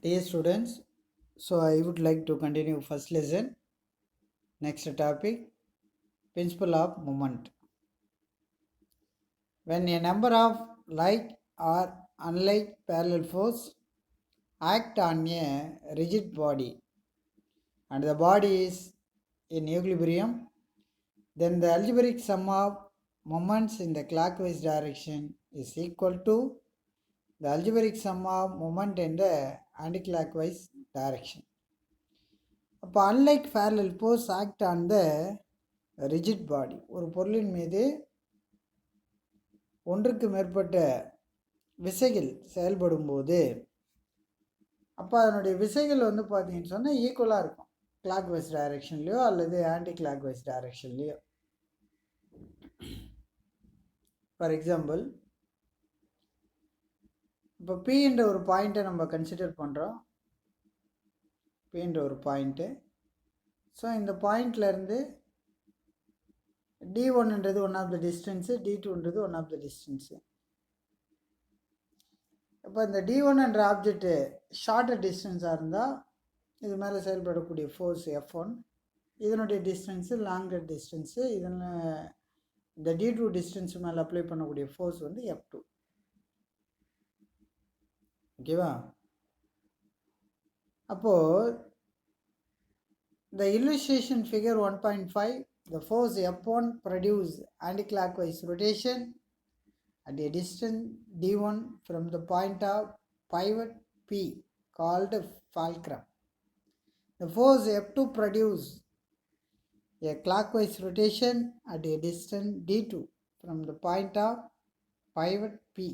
Dear students, so I would like to continue first lesson. Next topic, principle of moment. When a number of like or unlike parallel force act on a rigid body and the body is in equilibrium, then the algebraic sum of moments in the clockwise direction is equal to the algebraic sum of moment in the anticlockwise direction. அப்போ unlike parallel force act on the rigid body, ஒரு பொருளின் மீது ஒன்றுக்கு மேற்பட்ட விசைகள் செயல்படும் போது அப்போ அதனுடைய விசைகள் வந்து பார்த்தீங்கன்னு சொன்னால் ஈக்குவலாக இருக்கும், கிளாக் வைஸ் டைரக்ஷன்லையோ அல்லது ஆன்டி கிளாக் வைஸ் டைரக்ஷன்லையோ. ஃபார் எக்ஸாம்பிள், இப்போ பின்ற ஒரு பாயிண்ட்டை நம்ம கன்சிடர் பண்ணுறோம். பின்ற ஒரு பாயிண்ட்டு. ஸோ இந்த பாயிண்ட்லேருந்து D1ன்றது ஒன் ஆஃப் த டிஸ்டன்ஸு, D2ன்றது ஒன் ஆஃப் த டிஸ்டன்ஸு. இப்போ இந்த D1என்ற ஆப்ஜெக்ட்டு ஷார்ட்டர் டிஸ்டன்ஸாக இருந்தால் இது மேலே செயல்படக்கூடிய ஃபோர்ஸ் F1, இதனுடைய டிஸ்டன்ஸு லாங்கர் டிஸ்டன்ஸு, இதில் இந்த D2 டிஸ்டன்ஸ் மேலே அப்ளை பண்ணக்கூடிய ஃபோர்ஸ் வந்து F2. ஓகேவா? அப்போது the illustration figure 1.5, the force F1 produce anti-clockwise rotation at a distance D1 from the point of pivot P called fulcrum. The force F2 produce a clockwise rotation at a distance D2 from the point of pivot P.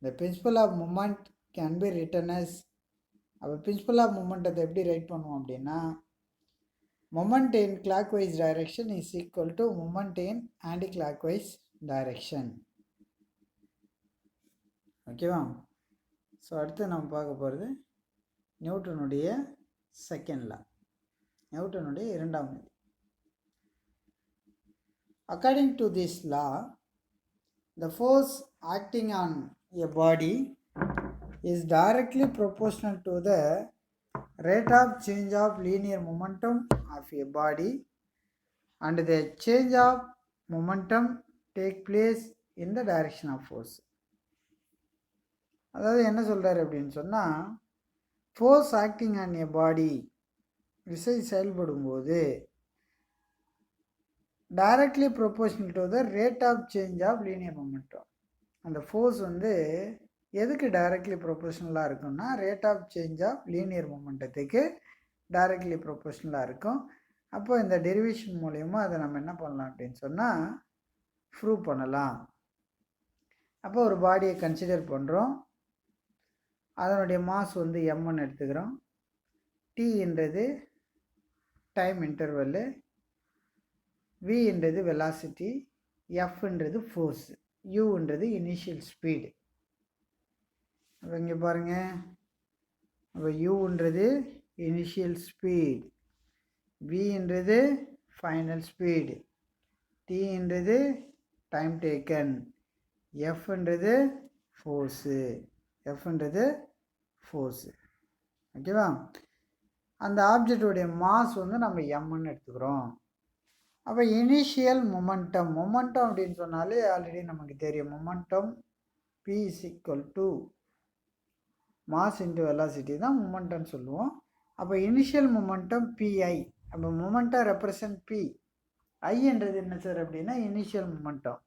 The principle of moment can be written as, அப்போ principal of moment அதை எப்படி right பண்ணுவோம் அப்படின்னா, moment in clockwise direction is equal to moment in anti clockwise direction. ஓகேவா? So அடுத்து நம்ம பார்க்க போகிறது நியூட்டனுடைய செகண்ட் லா, நியூட்டனுடைய இரண்டாம் விதி. According to this law, the force acting on a body is directly proportional to the rate of change of linear momentum of a body, and the change of momentum take place in the direction of force. அதாவது என்ன சொல்கிறார் அப்படின்னு சொன்னால், force acting on a body, விசை செயல்படும் போது directly proportional to the rate of change of linear momentum. அந்த force வந்து எதுக்கு டைரக்ட்லி ப்ரொபோர்ஷனலாக இருக்கும்னா, rate of change of linear மொமெண்டத்துக்கு டைரக்ட்லி ப்ரொபோர்ஷனலாக இருக்கும். அப்போ இந்த டெரிவேஷன் மூலயமா அதை நம்ம என்ன பண்ணலாம் அப்படின்னு சொன்னால் ப்ரூவ் பண்ணலாம். அப்போ ஒரு பாடியை கன்சிடர் பண்ணுறோம், அதனுடைய மாஸ் வந்து எம்ன்னு எடுத்துக்கிறோம். Tன்றது டைம் இன்டர்வல்லு, Vன்றது வெலாசிட்டி, Fன்றது ஃபோர்ஸ், Uன்றது இனிஷியல் ஸ்பீடு. அப்போ இங்கே பாருங்கள், அப்போ Uன்றது இனிஷியல் ஸ்பீட், Vன்றது ஃபைனல் ஸ்பீடு, Tன்றது டைம் டேக்கன், Fன்றது ஃபோர்ஸு, Fன்றது ஃபோர்ஸு. ஓகேவா? அந்த ஆப்ஜெக்டுடைய மாஸ் வந்து நம்ம எம்ன்னு எடுத்துக்கிறோம். அப்போ இனிஷியல் மொமெண்டம், மொமெண்டம் அப்படின்னு சொன்னாலே ஆல்ரெடி நமக்கு தெரியும், momentum P is equal to mass into velocity தான் மொமெண்டம்னு சொல்லுவோம். அப்போ இனிஷியல் மொமெண்டம் பிஐ, அப்போ மொமெண்டம் ரெப்ரசன்ட் பி, ஐன்றது என்ன சார் அப்படின்னா initial momentum.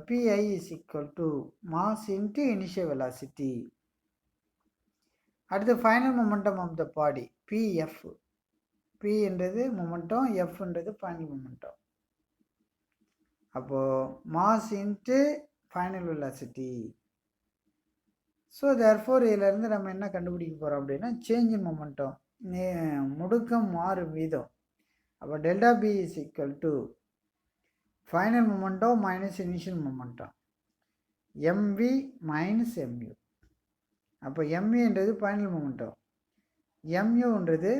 PI is equal to mass into initial velocity. அடுத்து final momentum of the body PF, பின்றது மொமெண்டம், எஃப்ன்றது final momentum. அப்போது mass into final velocity. So therefore இதிலேருந்து நம்ம என்ன கண்டுபிடிக்க போகிறோம் அப்படின்னா சேஞ்ச் இன் மொமெண்டம், முடுக்கம் மாறும் வீதம். அப்போ delta P is equal to final momentum minus initial momentum, MV minus MU. அப்போ எம்வின்றது ஃபைனல் மொமெண்டம், எம்யூன்றது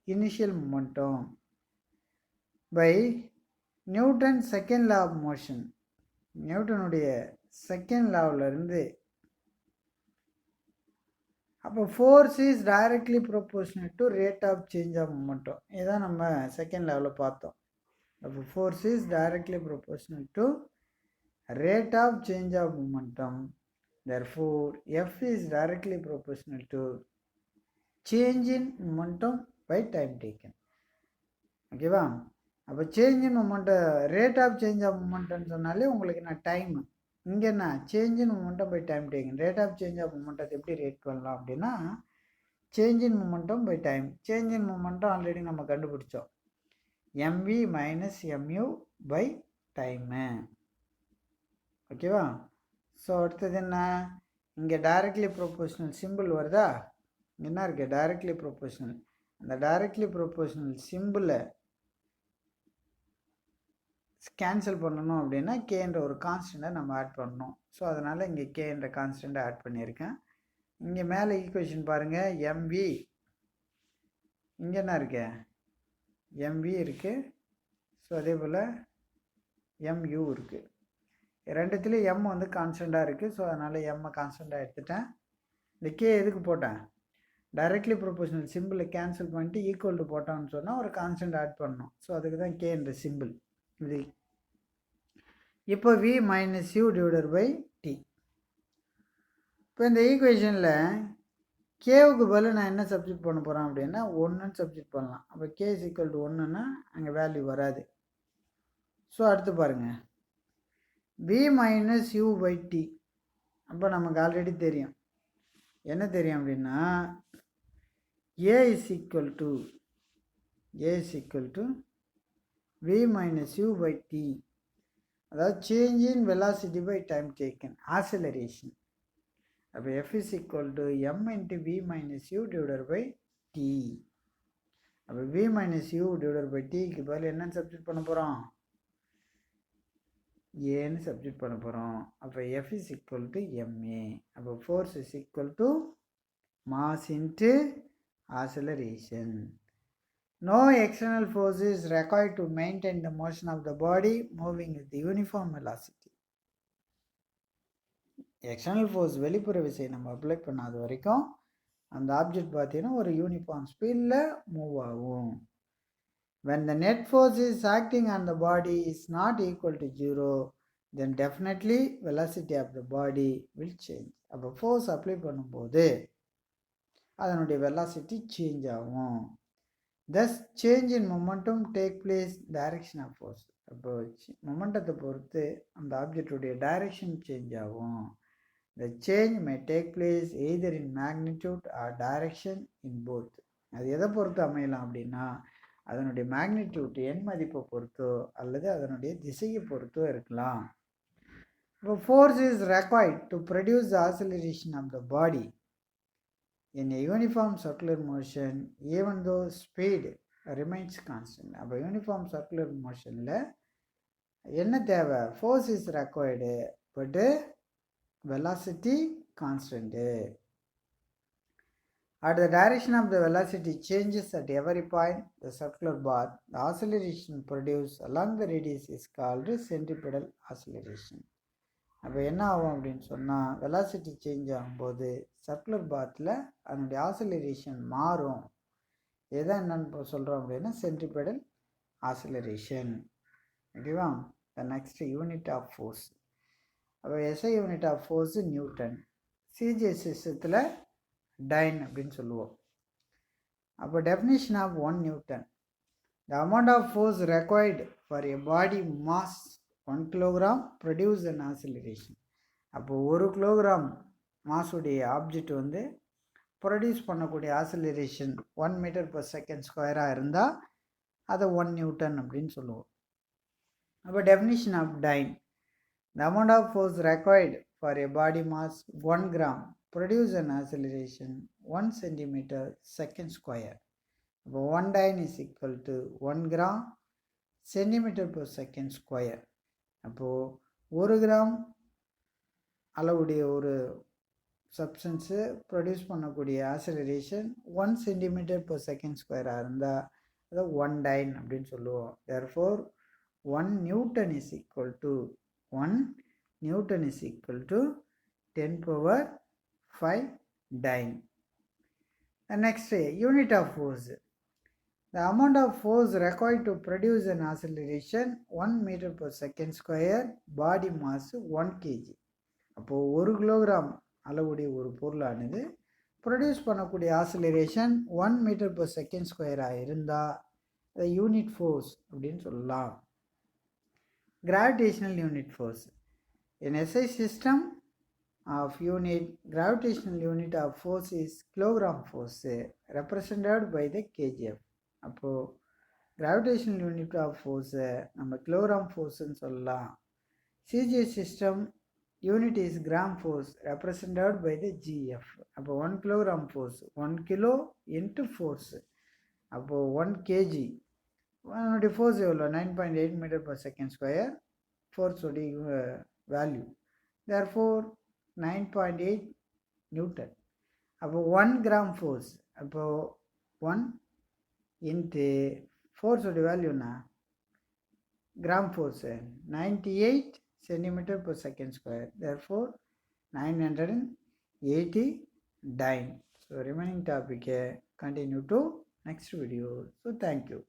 initial momentum by Newton second law of motion. நியூட்டனுடைய செகண்ட் லாவிலிருந்து அப்போ force is directly proportional to rate of change of momentum. இதான் நம்ம second லெவலில் பார்த்தோம். அப்போ force is directly proportional to rate of change of momentum. Therefore, F is directly proportional to change in momentum by time taken. ஓகேவா? அப்போ change in momentum, rate of change of மொமெண்டம்னு சொன்னாலே உங்களுக்கு என்ன டைம். இங்கே என்ன change in momentum by time taken. Rate of change of மொமெண்டத்தை எப்படி ரேட் பண்ணலாம் அப்படின்னா change in momentum by time. Change in momentum already நம்ம கண்டுபிடிச்சோம், MV minus MU by time. ஓகேவா? ஸோ அடுத்தது என்ன, இங்கே டைரக்ட்லி ப்ரொபோர்ஷனல் சிம்பிள் வருதா? என்ன இருக்குது டைரக்ட்லி ப்ரொபோர்ஷனல். அந்த டைரக்ட்லி ப்ரொபோர்ஷனல் சிம்பிளை கேன்சல் பண்ணணும் அப்படின்னா கேன்ற ஒரு கான்ஸ்டண்ட்டை நம்ம ஆட் பண்ணணும். ஸோ அதனால் இங்கே கேன்ற கான்ஸ்டண்ட்டை ஆட் பண்ணியிருக்கேன். இங்கே மேலே ஈக்குவேஷன் பாருங்கள், எம்வி, இங்கே என்ன இருக்கு, எம்வி இருக்குது. ஸோ அதே போல் எம்யூ இருக்குது. ரெண்டுத்துலேயும் எம் வந்து கான்ஸ்டண்ட்டாக இருக்குது. ஸோ அதனால் எம்மை கான்ஸ்டண்ட்டாக எடுத்துட்டேன். இந்த கே எதுக்கு போட்டேன், டைரக்ட்லி ப்ரொபோர்ஷனல் சிம்பிளை கேன்சல் பண்ணிட்டு ஈக்குவல் டு போட்டோம்னு சொன்னால் ஒரு கான்ஸ்டன்ட் ஆட் பண்ணணும். ஸோ அதுக்கு தான் கேன்ற சிம்பிள் இது. இப்போ v minus u divided by t. இப்போ இந்த ஈக்குவேஷனில் கேவுக்கு பதில் நான் என்ன சப்ஸ்டிட் பண்ண போகிறேன் அப்படின்னா 1ன்னு சப்ஸ்டிட் பண்ணலாம். அப்போ கே இஸ் ஈக்குவல் டு 1ன்னா அங்கே வேல்யூ வராது. ஸோ அடுத்து பாருங்கள், v minus u by t. அப்போ நமக்கு ஆல்ரெடி தெரியும், என்ன தெரியும் அப்படின்னா a is equal to v minus u by t. அதாவது change in velocity by time taken, acceleration. அப்போ F is equal to m into v minus u divided by t. அப்போ v minus u divided by டிக்கு பதில் என்னன்னு substitute பண்ண போகிறோம், ஏன்னு substitute பண்ண போகிறோம். அப்போ F is equal to MA. அப்போ force is equal to mass into acceleration. No external force is required to maintain the motion of the body moving with the uniform velocity. External force வெளிப்புற விசை நம்ம apply பண்ணாத வரைக்கும் அந்த object பார்த்தீங்கன்னா ஒரு uniform ஸ்பீடில் மூவ் ஆகும். When the net force is acting on the body is not equal to 0, then definitely velocity of the body will change. அப்போ ஃபோர்ஸ் அப்ளை பண்ணும்போது அதனுடைய வெலாசிட்டி சேஞ்ச் ஆகும். Thus change in momentum take place direction of force. அப்போ மொமெண்டத்தை பொறுத்து அந்த ஆப்ஜெக்டுடைய direction change ஆகும். The change may take place either in magnitude or direction in both. அது எதை பொறுத்து அமையலாம் அப்படின்னா அதனுடைய மேக்னிடியூட் எண் மதிப்பை பொறுத்தோ அல்லது அதனுடைய திசையை பொறுத்தோ இருக்கலாம். இப்போ force is required to produce the acceleration of the body in a uniform circular motion even though speed remains constant. அப்போ யூனிஃபார்ம் சர்க்குலர் மோஷனில் என்ன தேவை, ஃபோர்ஸ் இஸ் ரெக்வயர்டு பட்டு velocity constant. At the direction of the velocity changes at every point the circular path, the acceleration produced along the radius is called centripetal acceleration. அப்போ என்ன ஆகும் அப்படின்னு சொன்னால் வெலாசிட்டி சேஞ்ச் ஆகும்போது சர்க்குலர் பாத்தில் அதனுடைய acceleration மாறும். எதான் என்னன்னு சொல்கிறோம் அப்படின்னா சென்ட்ரிபெடல் ஆக்சிலரேஷன். ஓகேவா? The next unit of force. அப்போ SI unit of force newton. CGS சிஸ்டத்தில் டைன் அப்படின்னு சொல்லுவோம். அப்போ definition of 1 newton, the amount of force required for a body mass 1 kilogram produce an acceleration. அப்போது 1 கிலோகிராம் மாஸுடைய object வந்து produce பண்ணக்கூடிய acceleration 1 metre per second இருந்தால் அதை 1 நியூட்டன் அப்படின்னு சொல்லுவோம். அப்போ definition of dyne, the amount of force required for a body mass 1 gram produce an acceleration 1 cm/s². அப்போ 1 dyne is equal to 1 gram cm/s². அப்போது 1 கிராம் அளவுடைய ஒரு சப்ஸ்டன்ஸு ப்ரொடியூஸ் பண்ணக்கூடிய ஆக்சிலரேஷன் 1 cm/s² இருந்தால் அதை 1 dyne அப்படின்னு சொல்லுவோம். therefore 1 Newton is equal to 10⁵ dyne. The next unit of force. The amount of force required to produce an acceleration 1 meter per second square, body mass 1 kg. அப்போது 1 kilogram அளவுடைய ஒரு பொருளானது produce பண்ணக்கூடிய acceleration 1 metre per second ஸ்கொயராக இருந்தால் அதை unit force அப்படின்னு சொல்லலாம். Gravitational unit force. In SI system of unit, gravitational unit of force is kilogram force represented by the kgf. அப்போது கிராவிடேஷனல் யூனிட் ஆஃப் ஃபோர்ஸை நம்ம கிலோகிராம் ஃபோர்ஸ்ன்னு சொல்லலாம். CGI system unit is gram force represented by the GF. அப்போ 1 kilogram force 1 kilo into force. அப்போது 1 KG அதனுடைய force எவ்வளோ 9.8 metre per second square ஃபோர்ஸோடைய வேல்யூ. Therefore 9.8 newton. அப்போது 1 கிராம் ஃபோர்ஸ் அப்போது 1 இன்ட்டு ஃபோர்ஸோடைய வேல்யூனா gram force 98 centimetre per second square. Therefore 980 dyne. So remaining topic continue to next video. So thank you.